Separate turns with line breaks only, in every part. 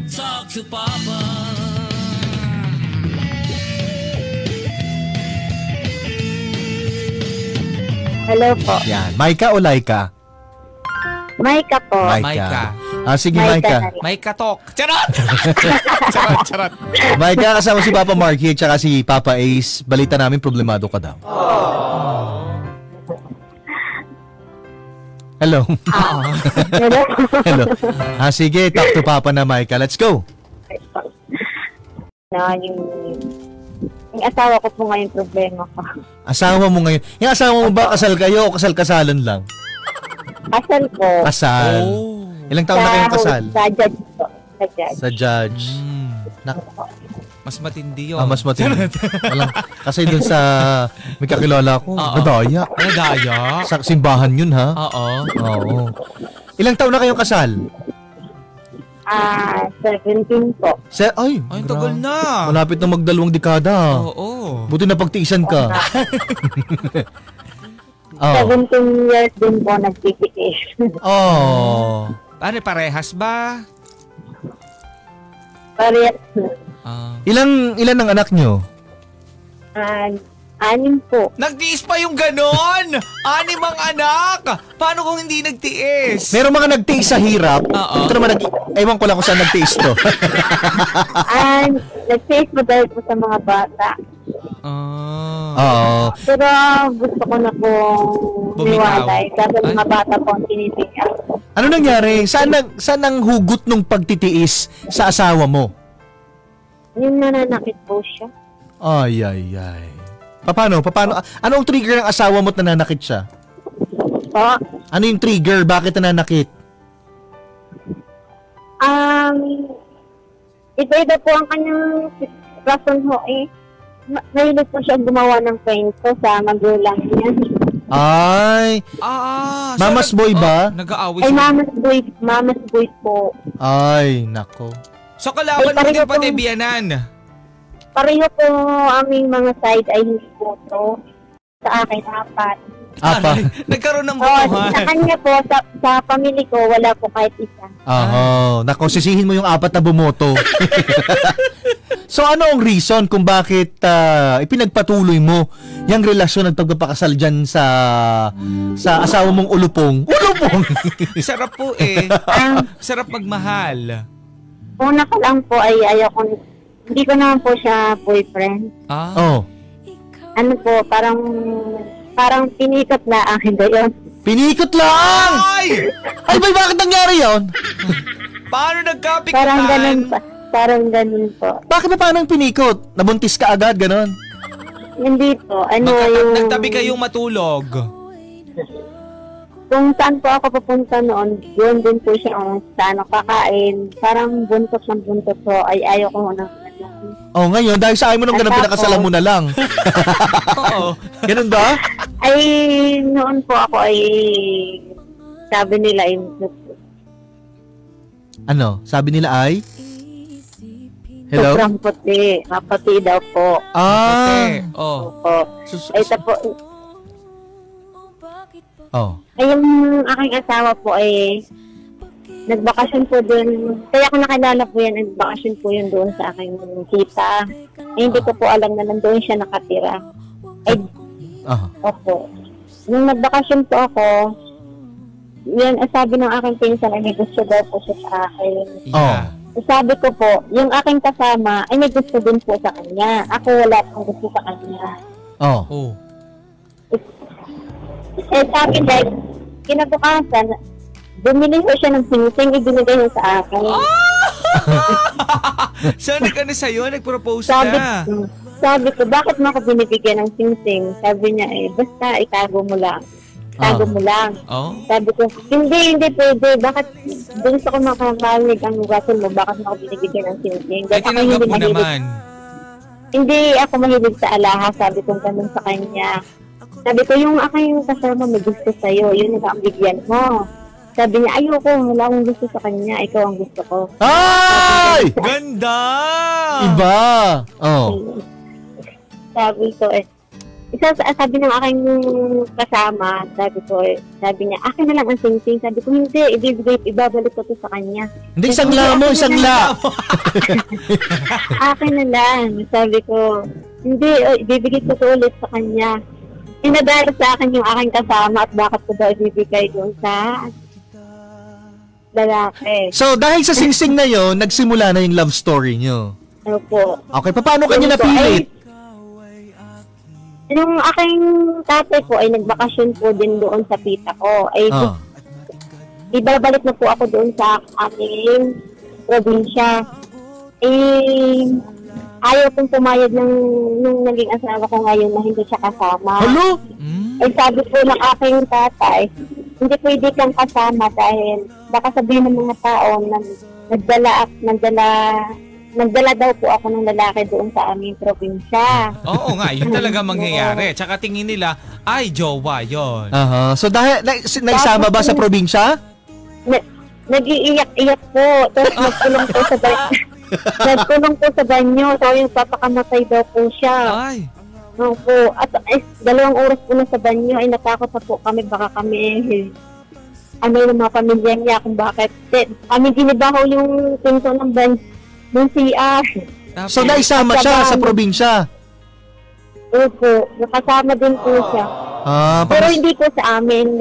Talk to Papa.
Hello po.
Yan. Maika o Laika?
Maika po.
Maika.
Sige, Maika.
Maika talk. Charot! Charot.
Maika, kasama si Papa Marky at saka si Papa Ace. Balita namin, problemado ka daw. Hello.
Hello.
Hello. Sige, talk to Papa na, Maika. Let's go.
Yung asawa ko po ngayon problema ko.
Asawa mo ngayon. Yung asawa mo ba, kasal kayo o kasal-kasalan lang?
Kasal po.
Kasal. Ilang taon na kayong kasal?
Sa judge po.
Sa judge.
Mas matindi yun.
Mas matindi. Kasi dun sa may kakilala ko, nadaya.
Nadaya?
Sa simbahan yun, ha? Oo. Ilang taon na kayong kasal?
17 po.
Ay, tagal na.
Malapit na magdalawang dekada.
Oo.
Buti na pagtiisan ka.
17 years din po nagtitiis.
Parehas ba?
Parehas.
Ilan ang anak nyo?
6 po.
Nagtiis pa yung ganon! 6 ang anak! Paano kung hindi nagtiis?
Meron mga nagtiis sa hirap. Ito naman, ewan ko lang kung saan nagtiis to.
Nagtiis po dahil po sa mga bata. Pero gusto ko na po niwalay. Kasi mga bata po ang tinitigas.
Ano nangyari? Saan ang hugot nung pagtitiis sa asawa mo?
Yung nananakit po siya.
Ay. Paano? Ano ang trigger ng asawa mo at nananakit siya? Ano yung trigger? Bakit nananakit?
Iba-iba po ang kanyang rason ho eh. Mahilig po siya gumawa ng kwento sa magulang niya.
Ay. Mama's boy ba?
Nag-aaway
siya. Ay, mama's boy po.
Ay, nako.
So kalaban mo din pati biyanan?
Pareho po aming mga side ay hindi po to. Sa akin, 4.
Nagkaroon ng butuhan.
Sa kanya po, sa pamilya ko, wala po kahit isa.
Nako, sisihin mo yung 4 na bumoto. So ano ang reason kung bakit ipinagpatuloy mo yung relasyon at pagpapakasal dyan sa asawa mong ulupong? Ulupong!
Sarap po eh. Sarap magmahal.
Una ko lang po ay hindi ko naman po siya boyfriend. Ano po, parang pinikot na akin ba yun?
Pinikot lang! Ay, bakit nangyari yun?
Paano nagkapikutan?
Parang ganun po.
Bakit na paano pinikot? Nabuntis ka agad, ganon?
Hindi po.
Nagtabi kayong matulog?
Kung saan po ako papunta noon, yun din po siya saan ako kakain. Parang buntot ng buntot po, ay ayaw ko na.
Ngayon, dahil sa akin mo nung ganun, pinakasalan mo na lang. Ganun ba?
Ay, noon po ako ay sabi nila
ano? Sabi nila ay? Hello?
Sobrang puti. Kapati daw po. Ito po. Ay, yung aking asawa po ay nagbakasyon po doon. Kaya ako nakilala po yan, nagbakasyon po yun doon sa aking tita. Hindi ko po alam na nandoon siya nakatira. Opo. Nung nagbakasyon po ako, yan, sabi ng aking pinsan ay may gusto daw po siya sa akin. Sabi ko po, yung aking kasama ay may gusto din po sa kanya. Ako wala pong gusto sa kanya. Sabi like, kinabukasan, bumili ko siya ng sinising, ibinigay niya sa akin.
So, sa'yo, nag-propose na.
Sabi ko, bakit mo ako binibigyan ng singsing? Sabi niya, basta itago mo lang. Itago mo lang. Sabi ko, hindi pwede. Bakit doon sa ko makakalinig ang hugasan mo, bakit mo ako binibigyan ng singsing?
Ay, tinanggap mo naman.
Hindi ako mahilig sa alahas, sabi ko ganun sa kanya. Sabi ko, yung aking kasama may gusto sa'yo, yun ang bigyan mo. Sabi niya, ayoko, wala akong gusto sa kanya, ikaw ang gusto ko.
Ay!
Ganda!
Iba!
Sabi ko, sabi ng aking kasama, sabi niya, akin na lang ang sing-sing. Sabi ko, hindi, ibabalik ko to sa kanya.
Hindi, isang la.
Akin na lang. Sabi ko, hindi, ibibigay ko to ulit sa kanya. Inadala sa akin yung aking kasama at bakit ko daw ibibigay doon sa lalaki.
So, dahil sa sing-sing na yon, nagsimula na yung love story nyo.
Opo.
Okay, paano kanya napilit?
Yung aking tatay po ay nagbakasyon po din doon sa tita ko. Ay, ibabalik na po ako doon sa aming probinsya. Ayaw pong pumayag nung naging asawa ko ngayon na hindi siya kasama.
Hello?
Sabi po ng aking tatay, hindi pwede kang kasama dahil baka sabihin ng mga tao na nagdala daw po ako ng lalaki doon sa aming probinsya.
Oo nga, yun talaga mangyayari. Tsaka tingin nila, ay, jowa yun.
So dahil, naisama ba sa probinsya?
Nag-iiyak-iyak po. Tapos nagkulong po sa banyo. So yung papakamatay daw po siya.
Ay.
Opo. At 2 oras po na sa banyo, ay natakot na po kami. Baka kami, yung mga pamilya niya kung bakit. Kami ginibaho yung pinto ng banyo. Nung CR.
So naisama siya sa probinsya?
Opo. Nakasama din po siya. Pero hindi po sa amin.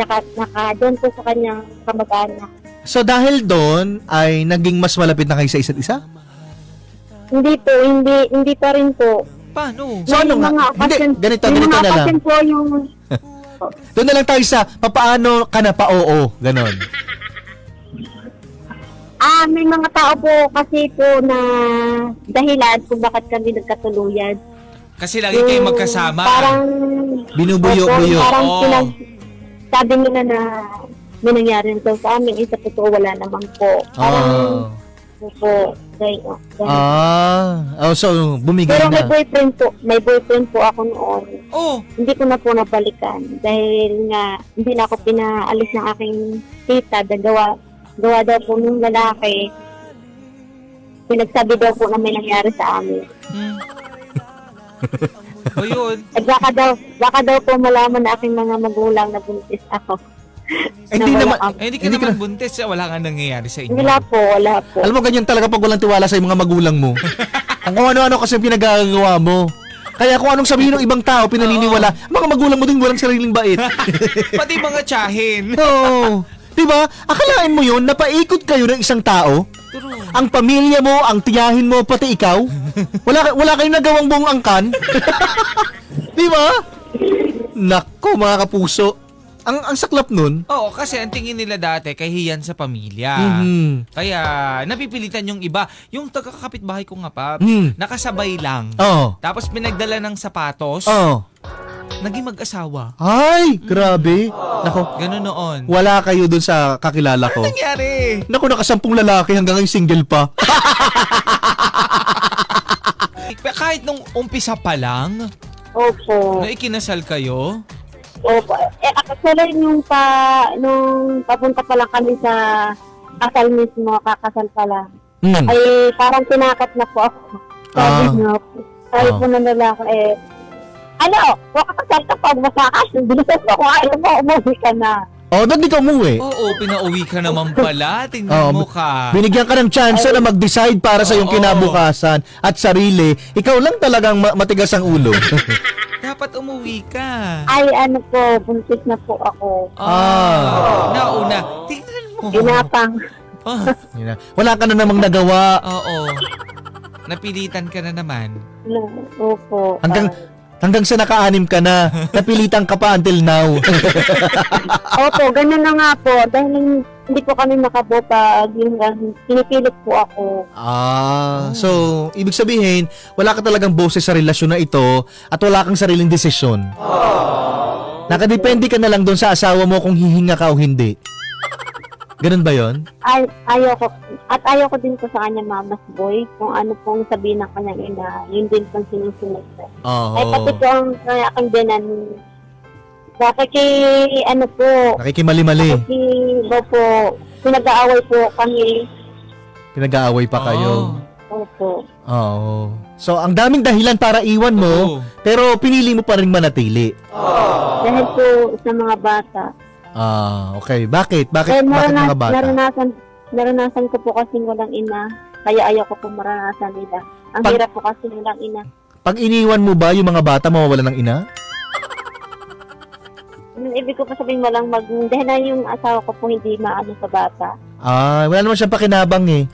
Doon po sa kanyang kamag-anak.
So dahil doon ay naging mas malapit na kayo sa isa't isa?
Hindi po, hindi pa rin po.
Paano?
So ano nga? Hindi, ganito na lang.
Po yung...
Doon na lang tayo sa papaano ka na pa-oo, ganon.
May mga tao po kasi po na dahilan kung bakit kami nagkatuluyan.
Kasi lagi kayo magkasama.
Parang...
Binubuyo-buyo.
Parang sabi nila na may nangyari nito sa amin. Sa totoo, wala naman po. Parang... po.
So bumigay
pero
na.
Pero may boyfriend po ako noon. Hindi ko na po nabalikan. Dahil nga, hindi na ako pinaalis ng aking tita. Gawa daw po ng lalaki. Pinagsabi daw po na may nangyari sa amin.
O yun.
Baka daw po malaman na aking mga magulang na buntis ako.
Hindi
ka naman buntis. Wala nga nangyayari sa inyo.
Wala po.
Alam mo, ganyan talaga pag walang tiwala sa mga magulang mo. Kung ano-ano kasi pinagagawa mo. Kaya kung anong sabihin ng ibang tao, pinaniniwala, mga magulang mo din walang sariling bait.
Pati mga tsahin.
Oo. Diba? Akalain mo yun, napaikot kayo ng isang tao?
True.
Ang pamilya mo, ang tiyahin mo, pati ikaw? Wala kayong nagawang buong angkan? Diba? Nako, mga kapuso. Ang saklap nun.
Oo, kasi ang tingin nila dati, kahihiyan sa pamilya. Kaya, napipilitan yung iba. Yung taga-kapitbahay ko nga pa, nakasabay lang. Tapos pinagdala ng sapatos. Naging mag-asawa.
Ay, grabe. Nako.
Ganun noon.
Wala kayo dun sa kakilala ko.
Ano nangyari?
Nako, nakasampung lalaki hanggang ngayon single pa.
Kahit nung umpisa pa lang,
Opo.
na ikinasal kayo?
Opo. Actually, nung papunta pa lang kami sa kasal mismo, kakasal pa lang, ay parang tinakat na po ako. Sabi po na lalaki, wakakasal ka pag masakas. Bilisan mo kung ayaw mo, umuwi ka na.
Doon di ka umuwi.
Oo, pinauwi ka naman pala. Tingnan mo ka.
Binigyan ka ng chance na mag-decide para sa iyong kinabukasan at sarili. Ikaw lang talagang matigas ang ulo.
Dapat umuwi ka.
Ay, buntis na po ako.
Nauna. Tingnan mo.
Inapang.
Wala ka na namang nagawa.
Oo. Napilitan ka na naman.
Opo.
Hanggang sa naka-anim ka na, napilitan ka pa until now.
Opo, ganun na nga po. Dahil hindi po kami makabuo pag pinipilit po ako.
So, ibig sabihin, wala ka talagang boses sa relasyon na ito at wala kang sariling desisyon. Nakadepende ka na lang doon sa asawa mo kung hihinga ka o hindi. Ganun ba yon?
Ayoko. At ayoko din po sa kanya mama's boy. Kung ano pong sabihin ng kanyang ina, yun din pong sinusunod. Ay pati po ang aking binan,
nakikimali-mali.
Pinag-aaway po kami.
Pinag-aaway pa kayo.
Opo.
Oo. So, ang daming dahilan para iwan mo, pero pinili mo pa rin manatili.
Dahil po sa mga bata.
Okay. Bakit? Bakit mga bata?
Naranasan ko po kasi walang ina. Kaya ayaw ko po maranasan nila. Ang hirap po kasi walang ina.
Pag iniwan mo ba yung mga bata mawawalan ng ina?
Ibig ko pa sabihin dahil na yung asawa ko po hindi maano sa bata.
Wala naman siyang pakinabang eh.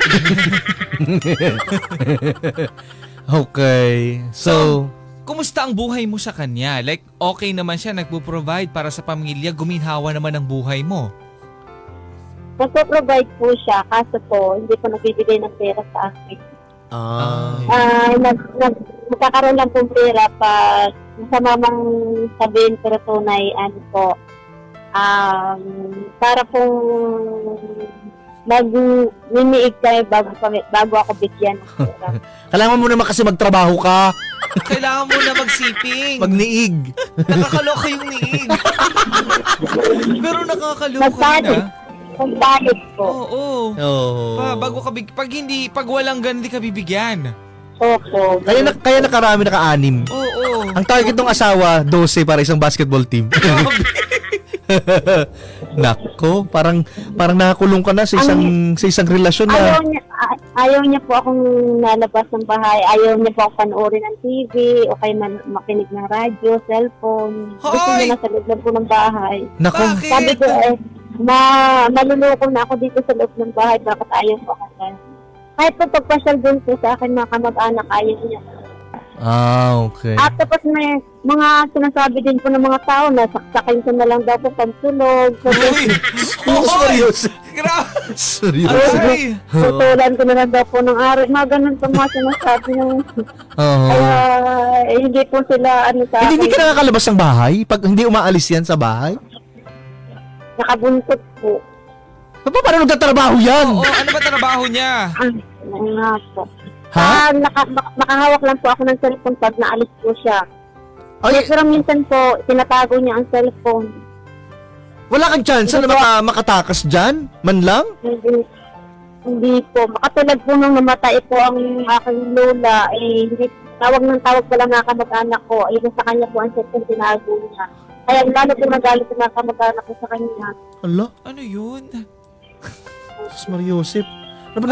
Okay. So,
kumusta ang buhay mo sa kanya? Like, okay naman siya, nagpo-provide para sa pamilya, guminhawa naman ang buhay mo.
Nagpo-provide po siya, kaso po, hindi po nagbibigay ng pera sa akin. Magkakaroon lang pong pera pag sa mamang sabihin pero tunay, para pong niniig kayo bago ako bigyan.
Kailangan mo naman kasi magtrabaho ka.
Kailangan mo na magsiping.
Magniig.
Nakakaloka yung niig. Pero nakakaloka na.
Magbayad po.
Oo. Pag walang ganun, di ka bibigyan.
Opo.
Kaya nakarami, naka-anim.
Oo.
Ang target ng asawa, 12 para isang basketball team. Nako, parang nakakulong ka na sa isang relasyon na.
Ayaw niya po akong nalabas ng bahay. Ayaw niya po akong panoorin ng TV o kaya makinig ng radyo, cellphone. Gusto niya na sa loob lang po ng bahay.
Nako.
Sabi ko maluloko na ako dito sa loob ng bahay. Bakit ayaw po ako dyan? Kahit po pagpasyal dun po sa akin mga kamag-anak, ayaw niya.
Okay.
At tapos may mga sinasabi din po ng mga tao na saksakin ko na lang daw po pagtulog.
Seryoso.
Grabe.
Seryoso.
Tutulan ko na lang daw po ng araw. Mga ganun po mga sinasabi ng kaya hindi po sila sa akin.
Hindi ka nakakalabas ng bahay? Pag hindi umaalis yan sa bahay?
Nakabuntot po.
Paano nagtatrabaho yan?
Oo, ano ba trabaho niya?
Nga po.
Ha?
Makahawak lang po ako ng cellphone pag naalis po siya. Pero minsan po, tinatago niya ang cellphone.
Wala kang chance na makatakas dyan? Man lang?
Hindi po. Makatulad po nung namatay po ang aking lola, hindi, tawag pa lang nga kamag-anak ko. Sa kanya po ang cellphone tinago niya. Kaya lalo po nagalit ang mga kamag-anak ko sa kanya.
Ala?
Ano yun?
Sus Mariosep. Ano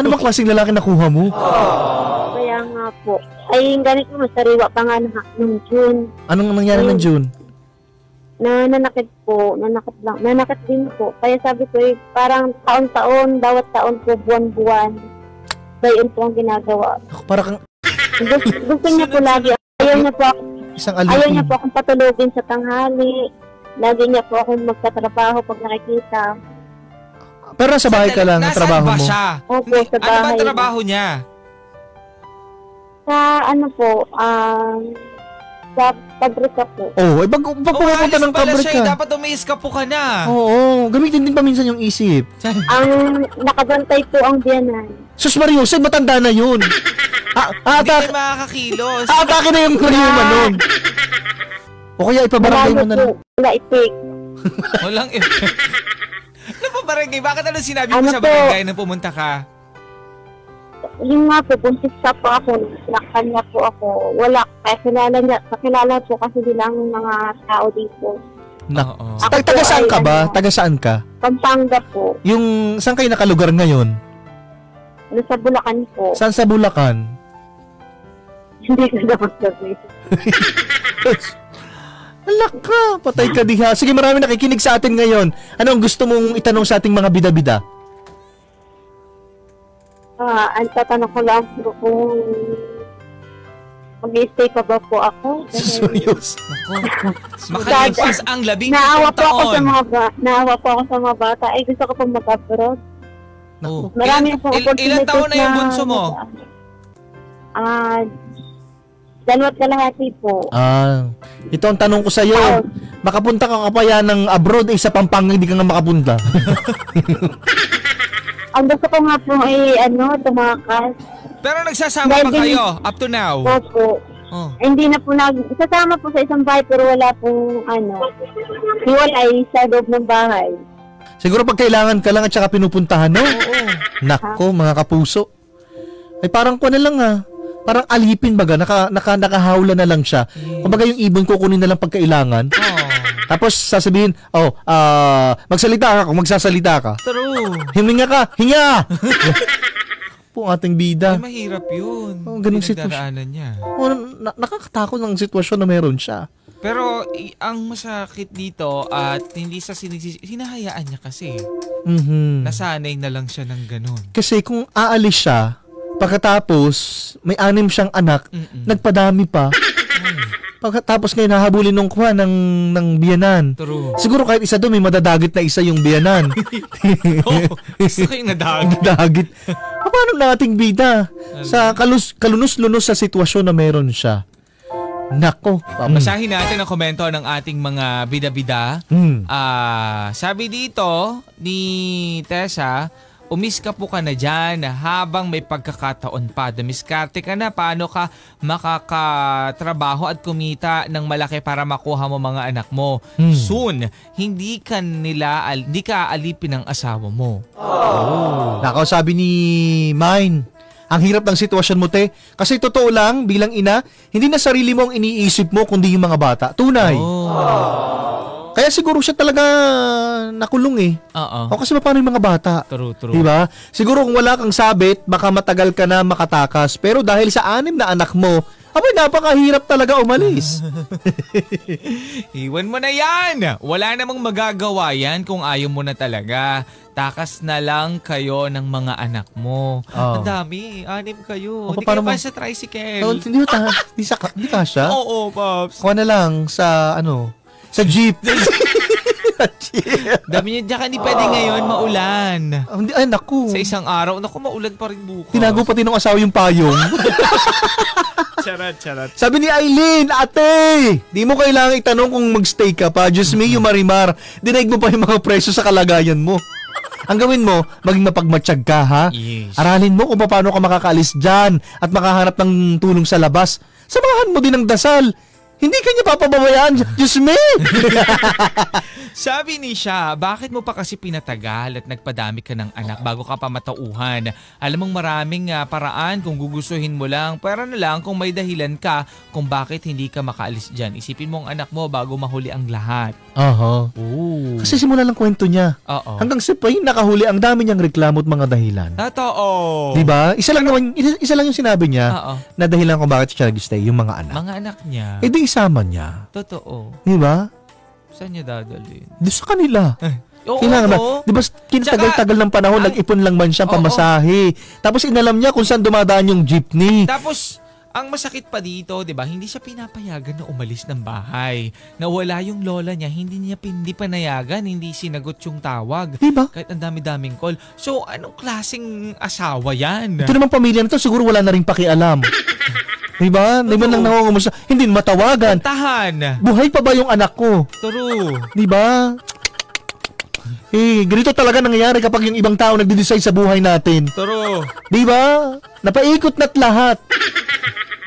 ba klaseng lalaki nakuha mo?
Kaya nga po. Ay, ganito mo, sariwa pa nga ng June.
Anong nangyari ng June?
Nanakit po. Nanakit din po. Kaya sabi ko, parang taon-taon, bawat taon po, buwan-buwan. Bayon po ang ginagawa.
Parang
gusto niya po lagi. Ayaw niya po akong patulogin sa tanghali. Lagi niya po akong magtatrabaho pag nakikita.
Pero sa bahay ka lang, ang trabaho mo?
Siya?
Opo, sa bahay.
Ano ba trabaho niya?
Sa pabrika po.
Pag pumunta ng pabrika.
Dapat umiiskapo ka na.
Oo, gamitin din paminsan yung isip.
Ang nakabantay po ang biyanan.
Sus Mariosep, matanda na yun.
Hindi na makakakilos.
Atake na yung kurima nun. O kaya ipabarangay mo na lang.
Wala ipik.
Walang ipik. Ano pa barangay? Bakit ano sinabi mo sa barangay na pumunta ka?
Yung nga po, buntis pa po ako, sinaktan niya po ako. Wala, kakilala po kasi nilang mga tao dito.
Taga saan ka ba? Taga saan ka?
Pampanga po.
Yung, saan kayo nakalugar ngayon?
Sa Bulacan po.
Saan sa Bulacan?
Hindi ko naman sabi.
Alak ka, patay ka diha. Sige, marami nakikinig sa atin ngayon. Ano ang gusto mong itanong sa ating mga bida-bida?
Ang tatanong ko lang po kung mag-i-stay pa ba po ako?
Serious?
Makalipas ang 17
taon. Naawa po ako sa mga bata. Gusto ko pong mag-abroad. Marami po
ilan taon na yung bunso mo?
2.5 po.
Ito ang tanong ko sa iyo. Makapunta ka pa yan ng abroad sa Pampanga, hindi ka nga makapunta.
Ang gusto ko nga po tumakas.
Pero nagsasama pa kayo up to now?
Opo. Hindi na po sasama po sa isang bahay pero wala pong hiwalay sa loob ng bahay.
Siguro pag kailangan ka lang at saka pinupuntahan, no?
Oo.
Nako, mga kapuso. Ay parang ko na lang parang alipin baga, nakahawla na lang siya. Yes. Kumbaga yung ibon kukunin na lang pagkailangan. Tapos sasabihin, magsalita ka kung magsasalita ka.
True.
Hininga ka, hinga! Po ating bida.
Ay, mahirap yun.
Ganung sitwasyon
niya.
Nakakatakot ng sitwasyon na meron siya.
Pero ang masakit dito at hindi sa hinahayaan niya kasi. Nasanay na lang siya ng ganun.
Kasi kung aalis siya, pagkatapos may 6 siyang anak, nagpadami pa. Pagkatapos ngayon hahabulin nung kuha ng biyanan.
True.
Siguro kahit isa doon may madadagit na isa yung biyanan.
Gusto ko yung nadagit.
Nadagit. Paano nating bida? Sa kalunos-lunos sa sitwasyon na meron siya. Nako.
Basahin natin ang komento ng ating mga bida-bida. Sabi dito ni Tessa, umiska po ka na dyan habang may pagkakataon pa. Dumiskarte ka na paano ka makakatrabaho at kumita ng malaki para makuha mo mga anak mo. Soon, hindi ka alipin ng asawa mo.
Nako, sabi ni Mine, ang hirap ng sitwasyon mo, te. Kasi totoo lang, bilang ina, hindi na sarili mo ang iniisip mo kundi yung mga bata. Tunay. Kaya siguro siya talaga nakulong O kasi paano yung mga bata?
True.
Diba? Siguro kung wala kang sabit, baka matagal ka na makatakas. Pero dahil sa 6 na anak mo, napakahirap talaga umalis.
Iwan mo na yan! Wala namang magagawa yan kung ayaw mo na talaga. Takas na lang kayo ng mga anak mo. Ang dami, 6 kayo. Hindi kayo pa sa tricycle.
Hindi ka siya?
Oo, Pops.
Kuha na lang sa sa jeep.
Dami niya, diyan hindi pwede ngayon maulan.
Ay, naku.
Sa isang araw, maulan pa rin bukas.
Tinago pati nung asawa yung payong.
Charat.
Sabi ni Aileen, ate, di mo kailangan itanong kung magstay ka pa. Just me, yung marimar. Dinaig mo pa yung mga presyo sa kalagayan mo. Ang gawin mo, maging mapagmatsyag ka, ha?
Yes.
Aralin mo kung paano ka makakaalis dyan at makahanap ng tulong sa labas. Samahan mo din ng dasal. Hindi ka niya papababayaan. Diyos me!
Sabi ni siya, bakit mo pa kasi pinatagal at nagpadami ka ng anak bago ka pa matauhan? Alam mong maraming paraan kung gugustuhin mo lang. Pero na lang kung may dahilan ka kung bakit hindi ka makaalis dyan. Isipin mo ang anak mo bago mahuli ang lahat. Kasi simula lang kwento niya. Hanggang sa pa yung nakahuli, ang dami niyang reklamo at mga dahilan. Totoo.
Diba? Isa lang yung sinabi niya na dahilan kung bakit siya nag-stay, yung mga anak.
Mga anak niya.
Di isama niya.
Totoo.
Diba?
Saan niya dadalhin?
Di sa kanila.
Kailangan
ba? Di ba kinatagal-tagal ng panahon, nag-ipon lang man siyang pamasahe. Tapos inalam niya kung saan dumadaan yung jeepney.
Tapos, ang masakit pa dito, di ba, hindi siya pinapayagan na umalis ng bahay. Nawala yung lola niya, hindi panayagan, hindi sinagot yung tawag.
Diba?
Kahit ang dami-daming call. So, anong klaseng asawa yan?
Ito naman pamilya na to, siguro wala na rin pakialam. Diba? Di ba lang nangungumusta? Hindi matawagan.
Tahan.
Buhay pa ba yung anak ko?
True.
Diba? Ganito talaga nangyayari kapag yung ibang tao nagde-decide sa buhay natin.
True.
Diba? Napaikot na't lahat.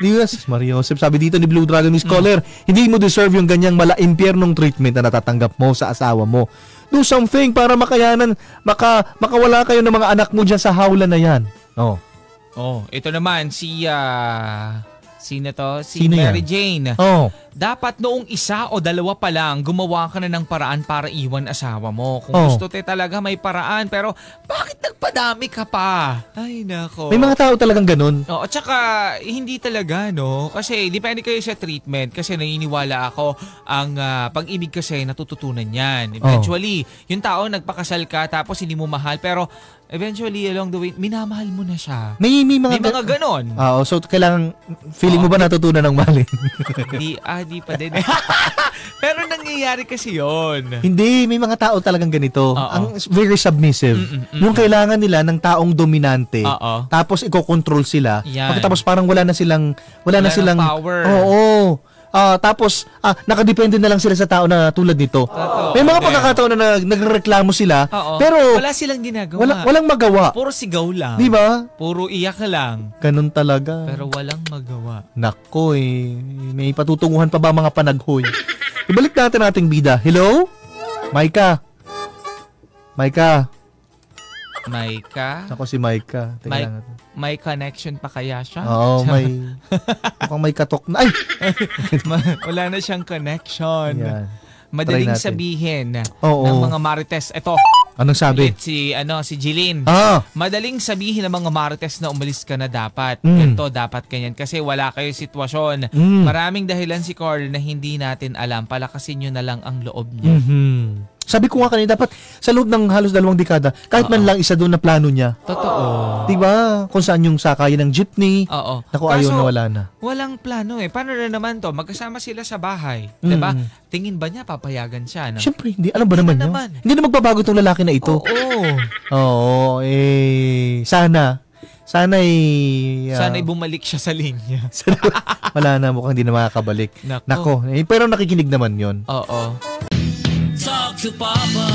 Diba? Maria Joseph, sabi dito ni Blue Dragon Scholar, hindi mo deserve yung ganyang impyernong treatment na natatanggap mo sa asawa mo. Do something para makayanan, makawala kayo ng mga anak mo dyan sa hawla na yan.
Ito naman si sino to?
Sino
Mary
yan?
Jane. Dapat noong 1 o 2 pa lang, gumawa ka na ng paraan para iwan asawa mo. Kung gusto talaga may paraan, pero bakit nagpadami ka pa? Ay, nako.
May mga tao talagang ganun.
At saka, hindi talaga, no? Kasi, depende kayo sa treatment. Kasi naniniwala ako, ang pag-ibig kasi natututunan yan. Eventually, yung tao nagpakasal ka, tapos hindi mo mahal, pero eventually, along the way, minamahal mo na siya.
May mga
ganon.
So kailangan, feeling mo ba natutunan ng mahalin?
Di pa din. Pero nangyayari kasi yon.
Hindi, may mga tao talagang ganito. Ang very submissive. Yung kailangan nila ng taong dominante. Tapos iko-control sila. Pagkatapos parang wala na silang
power.
Tapos nakadepende na lang sila sa tao na tulad nito. May mga pagkakataon na nagrereklamo sila, pero
wala silang ginagawa.
Walang magawa.
Puro sigaw lang.
Di ba?
Puro iyak lang.
Ganun talaga.
Pero walang magawa.
Nako may patutunguhan pa ba mga panaghoy? Ibalik natin ating bida. Hello? Maika.
Maika?
Ako si Maika.
May connection pa kaya siya?
Oo, mukhang may katok na. Ay!
Wala na siyang connection.
Yan.
Madaling sabihin ng mga marites. Ito.
Anong sabi?
Si Jeline. Madaling sabihin ng mga marites na umalis ka na dapat. Ganito, dapat ganyan. Kasi wala kayo sitwasyon. Maraming dahilan si Carl na hindi natin alam. Palakasin nyo na lang ang loob niya.
Sabi ko nga kanina, dapat sa loob ng halos 2 dekada, kahit man lang isa doon na plano niya.
Totoo.
Diba? Kung saan yung sakayan ng jeepney. Naku, ayaw na wala na.
Walang plano eh. Paano na naman to? Magkasama sila sa bahay. Diba? Tingin ba niya papayagan siya? No?
Siyempre, hindi. Alam ba naman niya? Hindi na magbabago itong lalaki na ito. Oo. Sana'y
bumalik siya sa linya.
Wala na, mukhang hindi na makakabalik. Nako. Pero nakikinig naman yon.
Oo. Talk to Papa.